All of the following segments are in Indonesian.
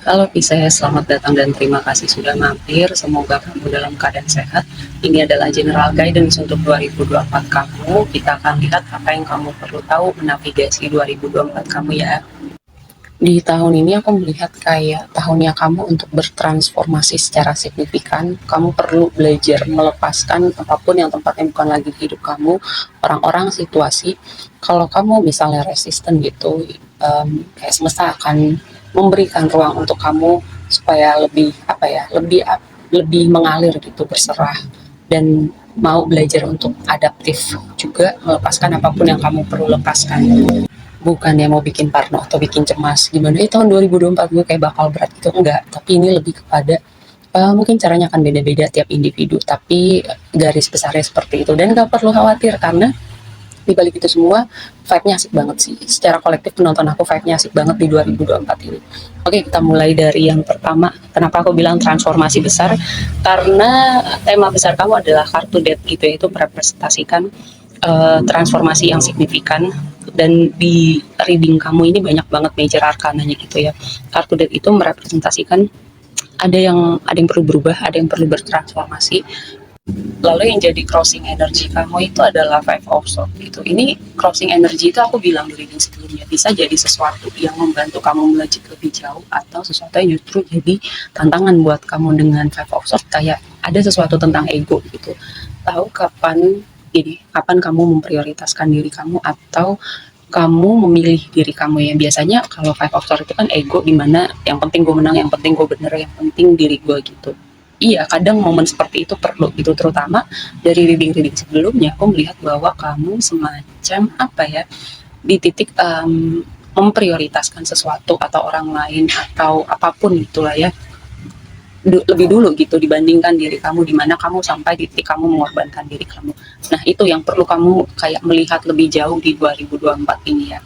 Halo Pisces, selamat datang dan terima kasih sudah mampir. Semoga kamu dalam keadaan sehat. Ini adalah general guidance untuk 2024 kamu. Kita akan lihat apa yang kamu perlu tahu menavigasi 2024 kamu ya. Di tahun ini aku melihat kayak tahunnya kamu untuk bertransformasi secara signifikan. Kamu perlu belajar melepaskan apapun yang tempatnya bukan lagi di hidup kamu, orang-orang, situasi. Kalau kamu misalnya resisten gitu, kayak semesta akan memberikan ruang untuk kamu supaya lebih apa ya, lebih mengalir gitu, berserah dan mau belajar untuk adaptif juga, melepaskan apapun yang kamu perlu lepaskan. Bukan yang mau bikin parno atau bikin cemas gimana tahun 2024 gue kayak bakal berat gitu, enggak, tapi ini lebih kepada mungkin caranya akan beda-beda tiap individu, tapi garis besarnya seperti itu. Dan gak perlu khawatir karena di balik itu semua vibe-nya asik banget sih. Secara kolektif penonton aku vibe-nya asik banget di 2024 ini. Oke, kita mulai dari yang pertama. Kenapa aku bilang transformasi besar? Karena tema besar kamu adalah kartu death gitu ya, itu merepresentasikan transformasi yang signifikan. Dan di reading kamu ini banyak banget major arkananya gitu ya. Kartu death itu merepresentasikan ada yang perlu berubah, ada yang perlu bertransformasi. Lalu yang jadi crossing energy kamu itu adalah Five of Swords gitu. Ini crossing energy itu aku bilang di reading sebelumnya, bisa jadi sesuatu yang membantu kamu melejit lebih jauh atau sesuatu yang justru jadi tantangan buat kamu. Dengan Five of Swords kayak ada sesuatu tentang ego gitu. Tahu kapan kamu memprioritaskan diri kamu atau kamu memilih diri kamu ya. Biasanya kalau Five of Swords itu kan ego, dimana yang penting gue menang, yang penting gue bener, yang penting diri gue gitu. Iya, kadang momen seperti itu perlu gitu, terutama dari reading-reading sebelumnya aku melihat bahwa kamu semacam apa ya, di titik memprioritaskan sesuatu atau orang lain atau apapun itulah ya, lebih dulu gitu dibandingkan diri kamu, dimana kamu sampai di titik kamu mengorbankan diri kamu. Nah itu yang perlu kamu kayak melihat lebih jauh di 2024 ini ya.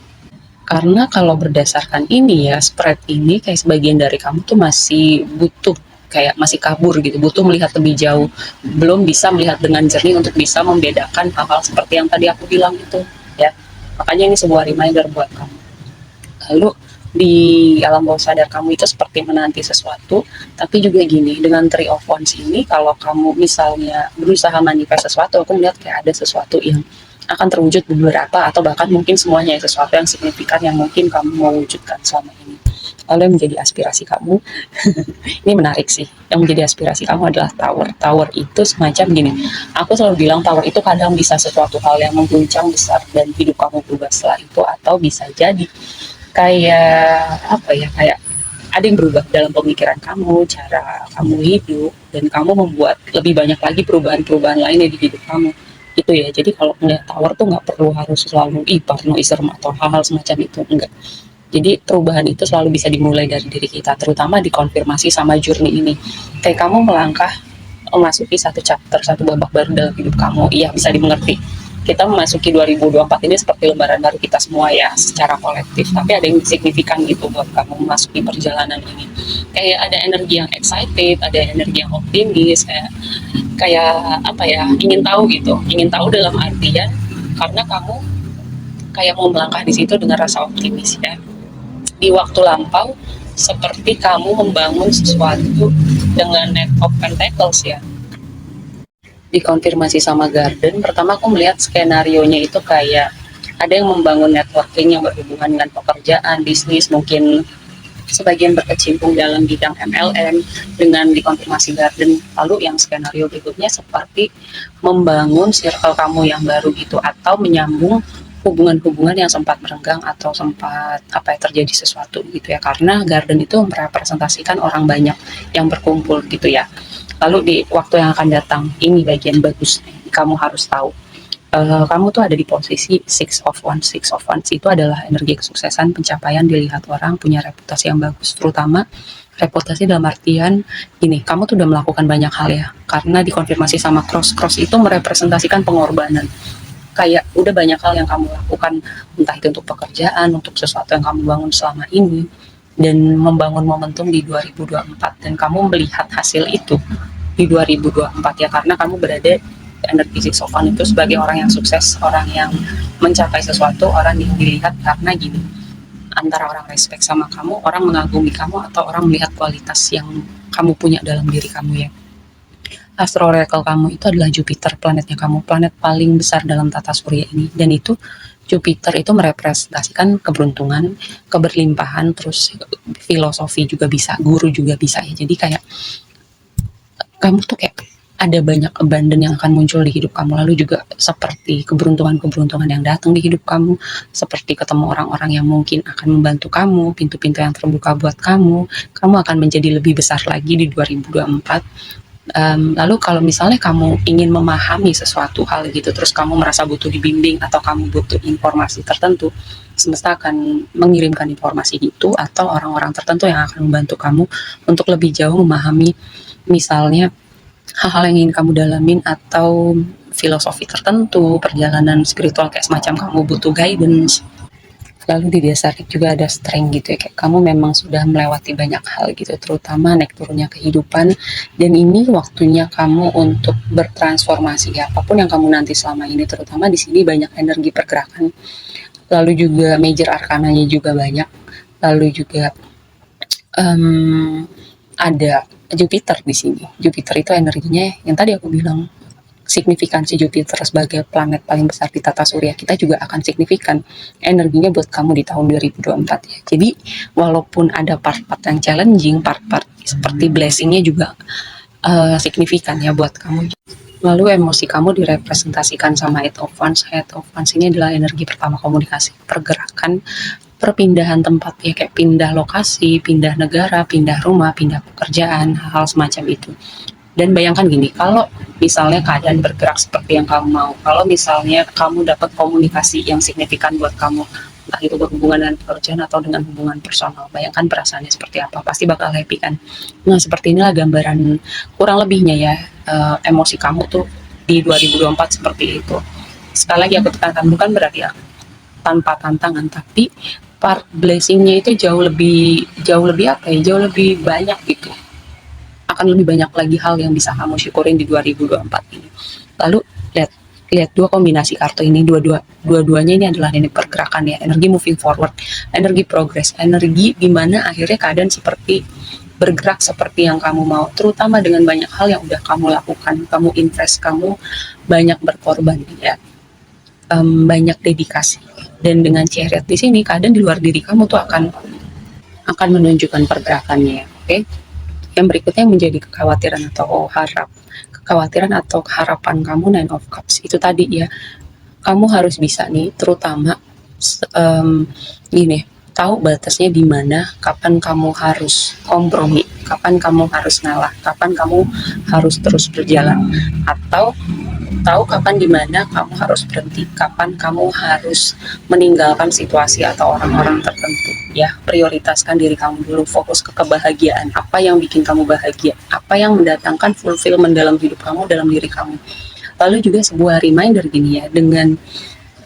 Karena kalau berdasarkan ini ya, spread ini kayak sebagian dari kamu tuh masih butuh, kayak masih kabur gitu, butuh melihat lebih jauh, belum bisa melihat dengan jernih untuk bisa membedakan hal-hal seperti yang tadi aku bilang itu ya. Makanya ini sebuah reminder buat kamu. Lalu di alam bawah sadar kamu itu seperti menanti sesuatu, tapi juga gini, dengan Three of Wands ini kalau kamu misalnya berusaha manifest sesuatu, aku melihat kayak ada sesuatu yang akan terwujud beberapa atau bahkan mungkin semuanya, sesuatu yang signifikan yang mungkin kamu mau wujudkan selama ini. Lalu yang menjadi aspirasi kamu, ini menarik sih, yang menjadi aspirasi kamu adalah tower. Tower itu semacam gini, aku selalu bilang tower itu kadang bisa sesuatu hal yang mengguncang besar dan hidup kamu berubah setelah itu, atau bisa jadi kayak apa ya, kayak ada yang berubah dalam pemikiran kamu, cara kamu hidup, dan kamu membuat lebih banyak lagi perubahan-perubahan lainnya di hidup kamu itu ya. Jadi kalau melihat tower tuh nggak perlu harus selalu parnoism atau hal-hal semacam itu, enggak. Jadi perubahan itu selalu bisa dimulai dari diri kita, terutama dikonfirmasi sama journey ini. Kayak kamu melangkah memasuki satu chapter, satu babak baru dalam hidup kamu. Iya, bisa dimengerti. Kita memasuki 2024 ini seperti lembaran baru kita semua ya, secara kolektif. Tapi ada yang signifikan gitu buat kamu memasuki perjalanan ini. Kayak ada energi yang excited, ada energi yang optimis, kayak apa ya, ingin tahu gitu. Ingin tahu dalam artian karena kamu kayak mau melangkah di situ dengan rasa optimis ya. Di waktu lampau seperti kamu membangun sesuatu dengan Knight of Pentacles ya. Dikonfirmasi sama Garden, pertama aku melihat skenario-nya itu kayak ada yang membangun networking yang berhubungan dengan pekerjaan, bisnis, mungkin sebagian berkecimpung dalam bidang MLM dengan dikonfirmasi Garden. Lalu yang skenario berikutnya seperti membangun circle kamu yang baru gitu, atau menyambung hubungan-hubungan yang sempat merenggang atau sempat apa ya, terjadi sesuatu gitu ya, karena Garden itu merepresentasikan orang banyak yang berkumpul gitu ya. Lalu di waktu yang akan datang, ini bagian bagus, kamu harus tahu. Kamu tuh ada di posisi Six of Wands. Six of Wands itu adalah energi kesuksesan, pencapaian, dilihat orang, punya reputasi yang bagus. Terutama reputasi dalam artian ini, kamu tuh udah melakukan banyak hal ya. Karena dikonfirmasi sama cross. Cross itu merepresentasikan pengorbanan. Kayak udah banyak hal yang kamu lakukan, entah itu untuk pekerjaan, untuk sesuatu yang kamu bangun selama ini, dan membangun momentum di 2024, dan kamu melihat hasil itu di 2024 ya, karena kamu berada energi Six of Wands itu sebagai orang yang sukses, orang yang mencapai sesuatu, orang yang dilihat. Karena gini, antara orang respect sama kamu, orang mengagumi kamu, atau orang melihat kualitas yang kamu punya dalam diri kamu ya. Astro Oracle kamu itu adalah Jupiter, planetnya kamu, planet paling besar dalam tata surya ini. Dan itu Jupiter itu merepresentasikan keberuntungan, keberlimpahan, terus filosofi juga bisa, guru juga bisa ya. Jadi kayak kamu tuh kayak ada banyak abundant yang akan muncul di hidup kamu. Lalu juga seperti keberuntungan-keberuntungan yang datang di hidup kamu, seperti ketemu orang-orang yang mungkin akan membantu kamu, pintu-pintu yang terbuka buat kamu akan menjadi lebih besar lagi di 2024. Lalu kalau misalnya kamu ingin memahami sesuatu hal gitu, terus kamu merasa butuh dibimbing atau kamu butuh informasi tertentu, semesta akan mengirimkan informasi itu atau orang-orang tertentu yang akan membantu kamu untuk lebih jauh memahami misalnya hal-hal yang ingin kamu dalamin atau filosofi tertentu, perjalanan spiritual kayak semacam kamu butuh guidance. Lalu di dasarnya juga ada strength gitu ya, kayak kamu memang sudah melewati banyak hal gitu, terutama naik turunnya kehidupan, dan ini waktunya kamu untuk bertransformasi ya, apapun yang kamu nanti selama ini, terutama di sini banyak energi pergerakan, lalu juga major arkananya juga banyak, lalu juga ada Jupiter di sini. Jupiter itu energinya yang tadi aku bilang, signifikansi Jupiter sebagai planet paling besar di tata surya kita juga akan signifikan energinya buat kamu di tahun 2024 ya. Jadi walaupun ada part-part yang challenging, part-part seperti blessingnya juga signifikan ya buat kamu. Lalu emosi kamu direpresentasikan sama Eight of Wands. Eight of Wands ini adalah energi pertama komunikasi, pergerakan, perpindahan tempat ya, kayak pindah lokasi, pindah negara, pindah rumah, pindah pekerjaan, hal semacam itu. Dan bayangkan gini, kalau misalnya keadaan bergerak seperti yang kamu mau, kalau misalnya kamu dapat komunikasi yang signifikan buat kamu, entah itu berhubungan dengan pekerjaan atau dengan hubungan personal, bayangkan perasaannya seperti apa, pasti bakal happy kan. Nah seperti inilah gambaran kurang lebihnya ya, emosi kamu tuh di 2024 seperti itu. Sekali lagi aku tekankan, bukan berarti ya tanpa tantangan, tapi part blessingnya itu jauh lebih apa ya, jauh lebih banyak gitu, akan lebih banyak lagi hal yang bisa kamu syukurin di 2024 ini. Lalu lihat dua kombinasi kartu ini, dua-duanya ini adalah energi pergerakan ya, energi moving forward, energi progress, energi dimana akhirnya keadaan seperti bergerak seperti yang kamu mau, terutama dengan banyak hal yang udah kamu lakukan, kamu invest, kamu banyak berkorban ya, banyak dedikasi. Dan dengan Chariot di sini, keadaan di luar diri kamu tuh akan menunjukkan pergerakannya, oke? Yang berikutnya menjadi kekhawatiran atau harapan kamu, Nine of Cups itu tadi ya, kamu harus bisa nih, terutama gini, tahu batasnya di mana, kapan kamu harus kompromi, kapan kamu harus ngalah, kapan kamu harus terus berjalan, atau tahu kapan dimana kamu harus berhenti, kapan kamu harus meninggalkan situasi atau orang-orang tertentu ya. Prioritaskan diri kamu dulu, fokus ke kebahagiaan, apa yang bikin kamu bahagia, apa yang mendatangkan fulfillment dalam hidup kamu, dalam diri kamu. Lalu juga sebuah reminder gini ya, dengan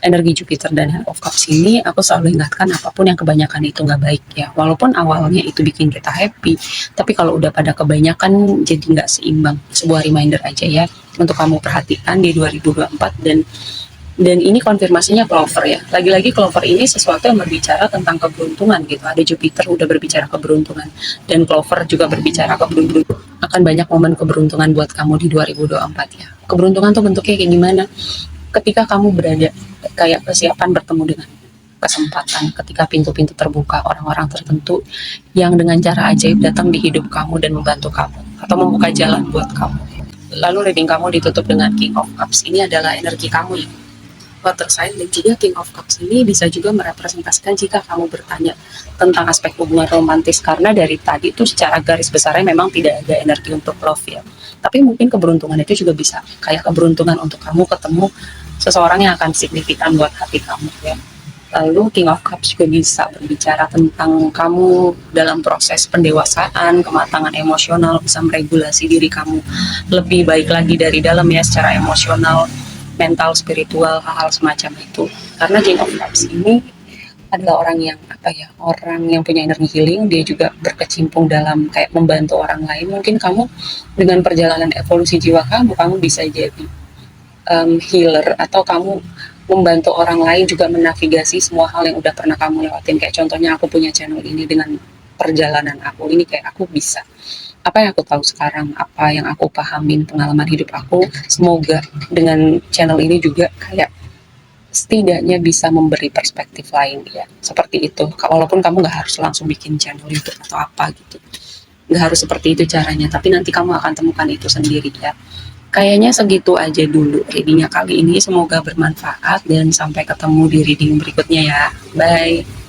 energi Jupiter dan Hand of Cups ini, aku selalu ingatkan apapun yang kebanyakan itu nggak baik ya. Walaupun awalnya itu bikin kita happy, tapi kalau udah pada kebanyakan jadi nggak seimbang. Sebuah reminder aja ya untuk kamu perhatikan di 2024, dan ini konfirmasinya Clover ya. Lagi-lagi Clover ini sesuatu yang berbicara tentang keberuntungan gitu. Ada Jupiter udah berbicara keberuntungan, dan Clover juga berbicara keberuntungan. Akan banyak momen keberuntungan buat kamu di 2024 ya. Keberuntungan tuh bentuknya kayak gimana? Ketika kamu berada kayak persiapan bertemu dengan kesempatan, ketika pintu-pintu terbuka, orang-orang tertentu yang dengan cara ajaib datang di hidup kamu dan membantu kamu atau membuka jalan buat kamu. Lalu reading kamu ditutup dengan King of Cups. Ini adalah energi kamu ya, water sign, dan juga King of Cups ini bisa juga merepresentasikan jika kamu bertanya tentang aspek hubungan romantis, karena dari tadi tuh secara garis besarnya memang tidak ada energi untuk love ya, tapi mungkin keberuntungan itu juga bisa kayak keberuntungan untuk kamu ketemu seseorang yang akan signifikan buat hati kamu ya. Lalu King of Cups juga bisa berbicara tentang kamu dalam proses pendewasaan, kematangan emosional, bisa meregulasi diri kamu lebih baik lagi dari dalam ya, secara emosional, mental, spiritual, hal-hal semacam itu. Karena King of Cups ini adalah orang yang orang yang punya energi healing, dia juga berkecimpung dalam kayak membantu orang lain. Mungkin kamu dengan perjalanan evolusi jiwa kamu bisa jadi healer, atau kamu membantu orang lain juga menavigasi semua hal yang udah pernah kamu lewatin. Kayak contohnya aku punya channel ini, dengan perjalanan aku ini kayak aku bisa, apa yang aku tahu sekarang, apa yang aku pahamin, pengalaman hidup aku, semoga dengan channel ini juga kayak setidaknya bisa memberi perspektif lain ya, seperti itu. Walaupun kamu nggak harus langsung bikin channel YouTube atau apa gitu, nggak harus seperti itu caranya, tapi nanti kamu akan temukan itu sendiri ya. Kayaknya segitu aja dulu readingnya kali ini, semoga bermanfaat dan sampai ketemu di reading berikutnya ya. Bye.